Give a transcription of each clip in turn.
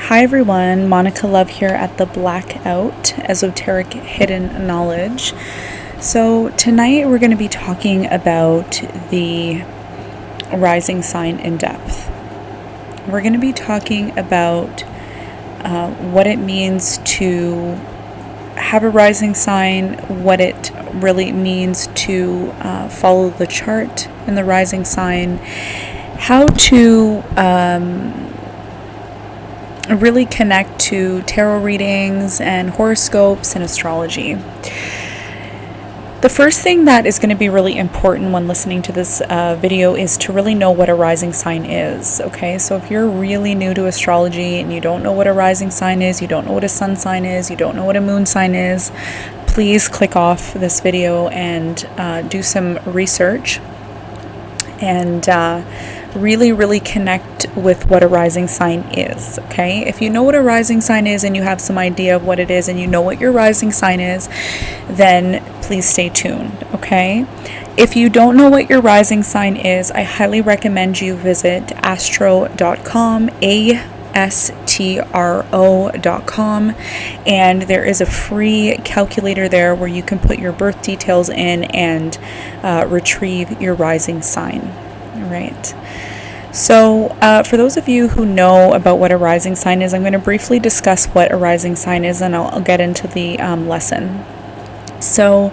Hi everyone, Monica Love here at the Blackout Esoteric Hidden Knowledge. So tonight we're going to be talking about the rising sign in depth. We're going to be talking about what it means to have a rising sign, what it really means to follow the chart in the rising sign, how to really connect to tarot readings and horoscopes and astrology. The first thing that is going to be really important when listening to this video is to really know what a rising sign is, okay? So if you're really new to astrology and you don't know what a rising sign is, you don't know what a sun sign is, you don't know what a moon sign is, please click off this video and do some research and really connect with what a rising sign is, okay? If you know what a rising sign is and you have some idea of what it is and you know what your rising sign is, then please stay tuned, okay? If you don't know what your rising sign is, I highly recommend you visit astro.com, astro.com, and there is a free calculator there where you can put your birth details in and retrieve your rising sign. All right. So for those of you who know about what a rising sign is, I'm going to briefly discuss what a rising sign is, and I'll get into the lesson. So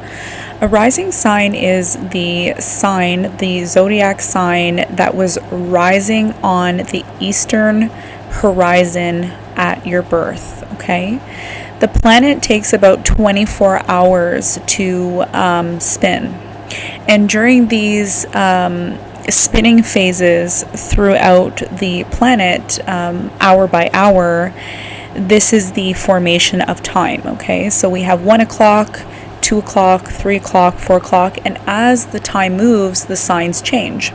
a rising sign is the sign, the zodiac sign that was rising on the eastern horizon at your birth, okay? The planet takes about 24 hours to spin, and during these spinning phases throughout the planet, hour by hour, this is the formation of time, okay? So we have 1 o'clock, 2 o'clock, 3 o'clock, 4 o'clock, and as the time moves, the signs change.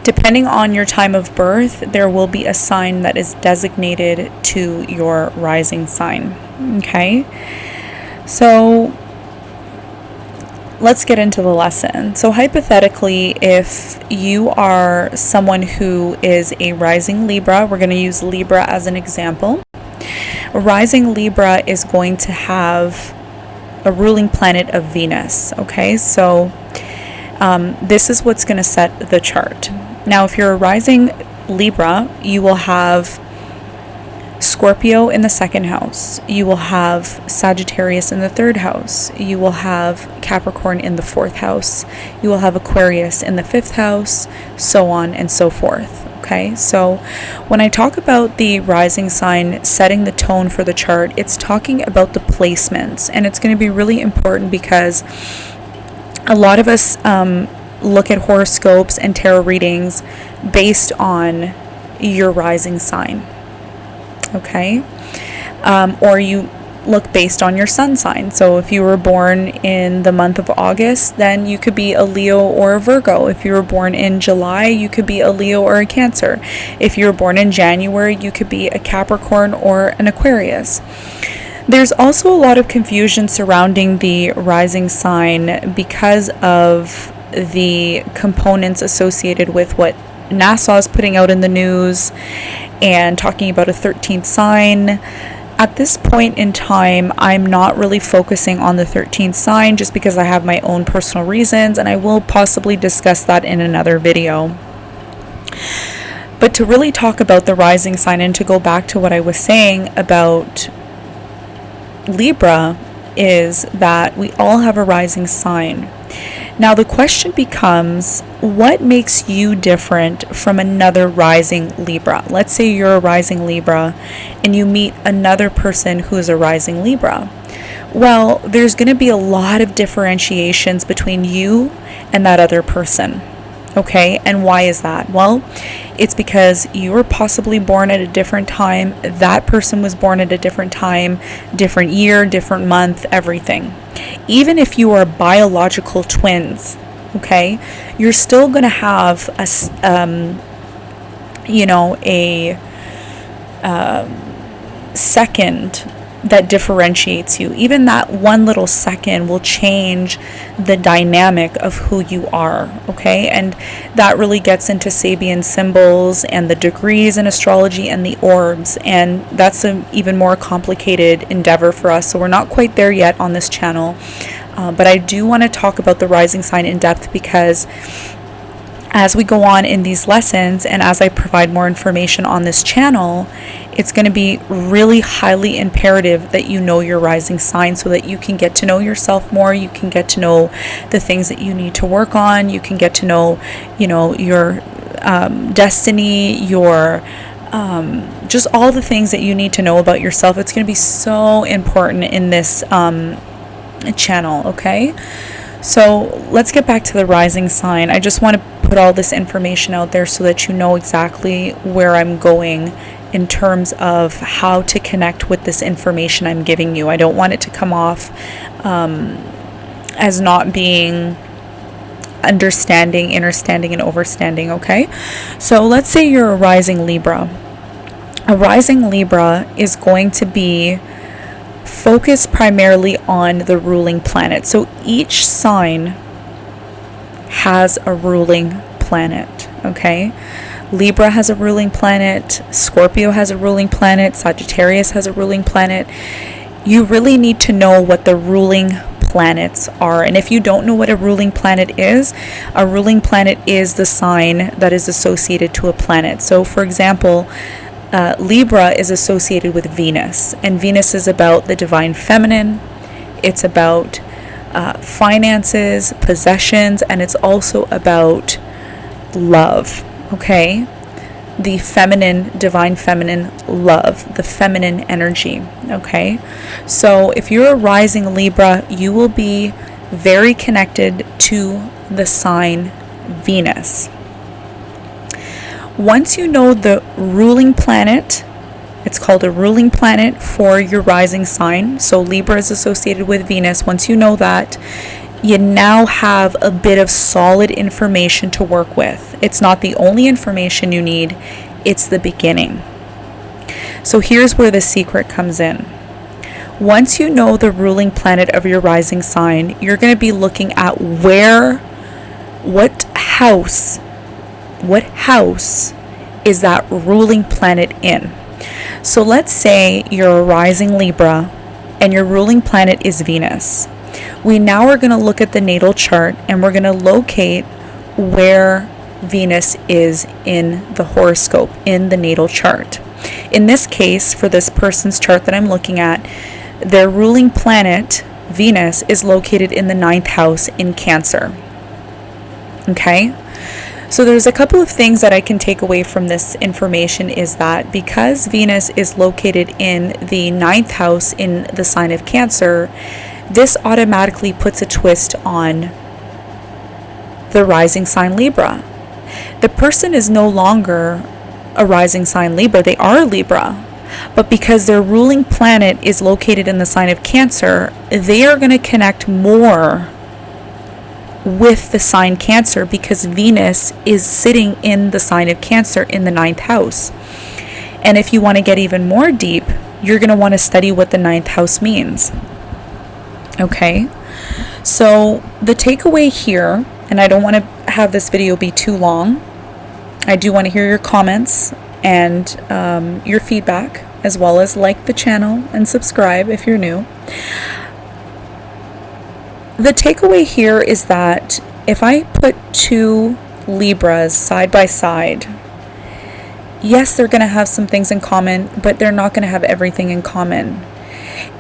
Depending on your time of birth, there will be a sign that is designated to your rising sign, okay? So let's get into the lesson. So hypothetically, if you are someone who is a rising Libra, we're going to use Libra as an example. A rising Libra is going to have a ruling planet of Venus, okay? So this is what's going to set the chart. Now, if you're a rising Libra, you will have Scorpio in the second house, you will have Sagittarius in the third house, you will have Capricorn in the fourth house, you will have Aquarius in the fifth house, so on and so forth, okay? So when I talk about the rising sign setting the tone for the chart, it's talking about the placements, and it's going to be really important because a lot of us look at horoscopes and tarot readings based on your rising sign. Okay, or you look based on your sun sign. So if you were born in the month of August, then you could be a Leo or a Virgo. If you were born in July, you could be a Leo or a Cancer. If you were born in January, you could be a Capricorn or an Aquarius. There's also a lot of confusion surrounding the rising sign because of the components associated with what NASA is putting out in the news and talking about a 13th sign. At this point in time, I'm not really focusing on the 13th sign just because I have my own personal reasons, and I will possibly discuss that in another video. But to really talk about the rising sign and to go back to what I was saying about Libra is that we all have a rising sign. Now the question becomes, what makes you different from another rising Libra? Let's say you're a rising Libra and you meet another person who is a rising Libra. Well, there's going to be a lot of differentiations between you and that other person. Okay, and why is that? Well, it's because you were possibly born at a different time, that person was born at a different time, different year, different month, everything. Even if you are biological twins, okay, you're still going to have a second that differentiates you. Even that one little second will change the dynamic of who you are, okay? And that really gets into Sabian symbols and the degrees in astrology and the orbs, and that's an even more complicated endeavor for us, so we're not quite there yet on this channel. But I do want to talk about the rising sign in depth, because as we go on in these lessons and as I provide more information on this channel, it's going to be really highly imperative that you know your rising sign, so that you can get to know yourself more. You can get to know the things that you need to work on. You can get to know, your destiny, your just all the things that you need to know about yourself. It's going to be so important in this channel, okay? So let's get back to the rising sign. I just want to put all this information out there so that you know exactly where I'm going in terms of how to connect with this information I'm giving you. I don't want it to come off as not being understanding, understanding, and overstanding, okay? So let's say you're a rising Libra. A rising Libra is going to be focused primarily on the ruling planet. So each sign has a ruling planet, okay? Libra has a ruling planet, Scorpio has a ruling planet, Sagittarius has a ruling planet. You really need to know what the ruling planets are. And if you don't know what a ruling planet is the sign that is associated to a planet. So for example, Libra is associated with Venus, and Venus is about the divine feminine. It's about finances, possessions, and it's also about love, okay? The feminine, divine feminine love, the feminine energy, okay? So if you're a rising Libra, you will be very connected to the sign Venus. Once you know the ruling planet, it's called a ruling planet for your rising sign. So Libra is associated with Venus. Once you know that, you now have a bit of solid information to work with. It's not the only information you need, it's the beginning. So here's where the secret comes in. Once you know the ruling planet of your rising sign, you're going to be looking at what house is that ruling planet in. So let's say you're a rising Libra and your ruling planet is Venus. We now are going to look at the natal chart and we're going to locate where Venus is in the horoscope, in the natal chart. In this case, for this person's chart that I'm looking at, their ruling planet, Venus, is located in the 9th house in Cancer. Okay? So there's a couple of things that I can take away from this information, is that because Venus is located in the 9th house in the sign of Cancer, this automatically puts a twist on the rising sign Libra. The person is no longer a rising sign Libra, they are Libra. But because their ruling planet is located in the sign of Cancer, they are going to connect more with the sign Cancer because Venus is sitting in the sign of Cancer in the 9th house. And if you want to get even more deep, you're going to want to study what the 9th house means. Okay? So the takeaway here, and I don't want to have this video be too long, I do want to hear your comments and your feedback, as well as like the channel and subscribe if you're new. The takeaway here is that if I put two Libras side by side, yes, they're going to have some things in common, but they're not going to have everything in common.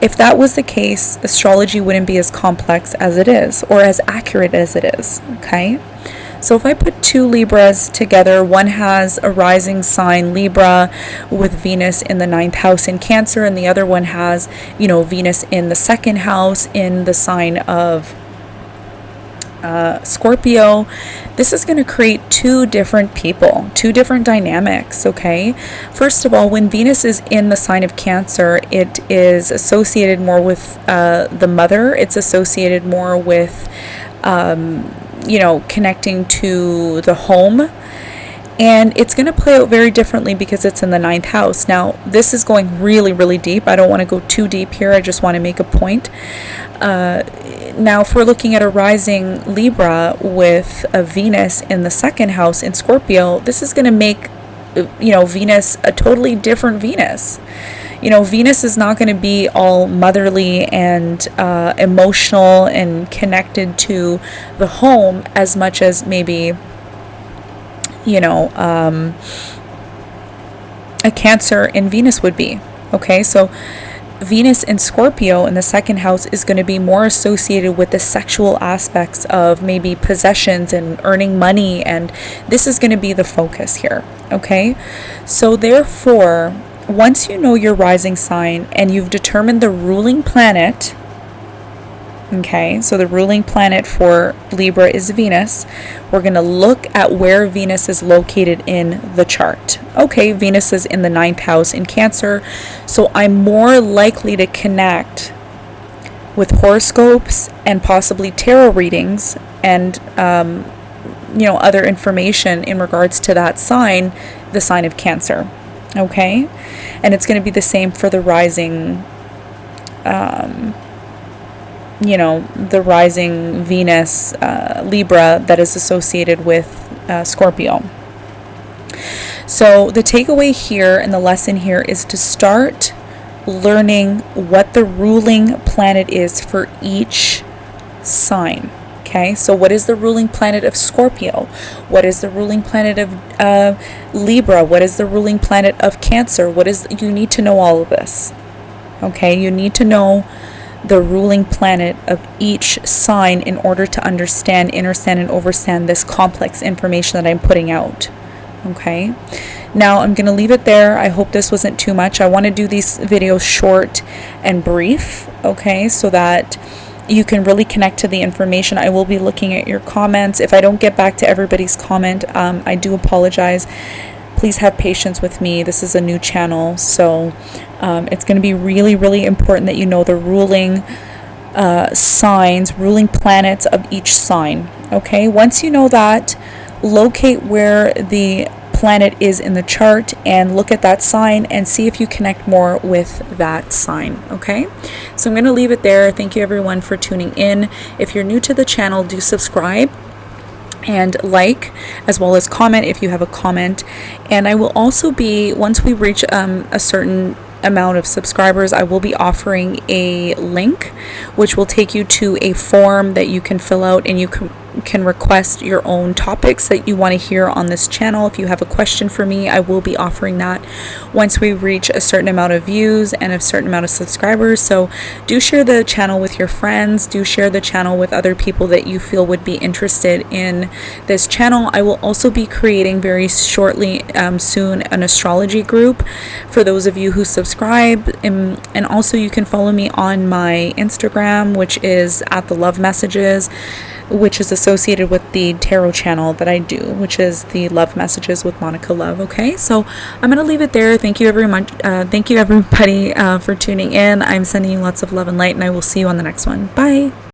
If that was the case, astrology wouldn't be as complex as it is, or as accurate as it is, okay? So if I put two Libras together, one has a rising sign Libra with Venus in the 9th house in Cancer, and the other one has, Venus in the 2nd house in the sign of Scorpio, this is going to create two different people, two different dynamics, okay? First of all, when Venus is in the sign of Cancer, it is associated more with the mother. It's associated more with, connecting to the home. And it's going to play out very differently because it's in the ninth house. Now, this is going really, really deep. I don't want to go too deep here. I just want to make a point. Now, if we're looking at a rising Libra with a Venus in the second house in Scorpio, this is going to make, Venus a totally different Venus. Venus is not going to be all motherly and emotional and connected to the home as much as maybe, a Cancer in Venus would be. Okay, so Venus in Scorpio in the second house is going to be more associated with the sexual aspects of maybe possessions and earning money, and this is going to be the focus here. Okay, so therefore, once you know your rising sign and you've determined the ruling planet, okay, so the ruling planet for Libra is Venus, we're going to look at where Venus is located in the chart. Okay, Venus is in the ninth house in Cancer, so I'm more likely to connect with horoscopes and possibly tarot readings and, other information in regards to that sign, the sign of Cancer. Okay, and it's going to be the same for the rising, the rising Venus, Libra, that is associated with Scorpio. So the takeaway here and the lesson here is to start learning what the ruling planet is for each sign. Okay, so what is the ruling planet of Scorpio? What is the ruling planet of Libra? What is the ruling planet of Cancer? You need to know all of this. Okay, you need to know the ruling planet of each sign in order to understand, and overstand this complex information that I'm putting out. Okay, now I'm going to leave it there. I hope this wasn't too much. I want to do these videos short and brief, okay, so that you can really connect to the information. I will be looking at your comments. If I don't get back to everybody's comment, I do apologize. Please have patience with me. This is a new channel, so it's going to be really, really important that you know the ruling signs, ruling planets of each sign. Okay, once you know that, locate where the planet is in the chart and look at that sign and see if you connect more with that sign. Okay, so I'm going to leave it there. Thank you everyone for tuning in. If you're new to the channel, do subscribe and like, as well as comment if you have a comment. And I will also be, once we reach a certain amount of subscribers, I will be offering a link which will take you to a form that you can fill out, and you can request your own topics that you want to hear on this channel. If you have a question for me, I will be offering that once we reach a certain amount of views and a certain amount of subscribers. So do share the channel with your friends, do share the channel with other people that you feel would be interested in this channel. I will also be creating very shortly, soon, an astrology group for those of you who subscribe, and also you can follow me on my Instagram, which is at the Love Messages, which is associated with the tarot channel that I do, which is the Love Messages with Monica Love. Okay, so I'm gonna leave it there. Thank you thank you everybody for tuning in. I'm sending you lots of love and light, and I will see you on the next one. Bye.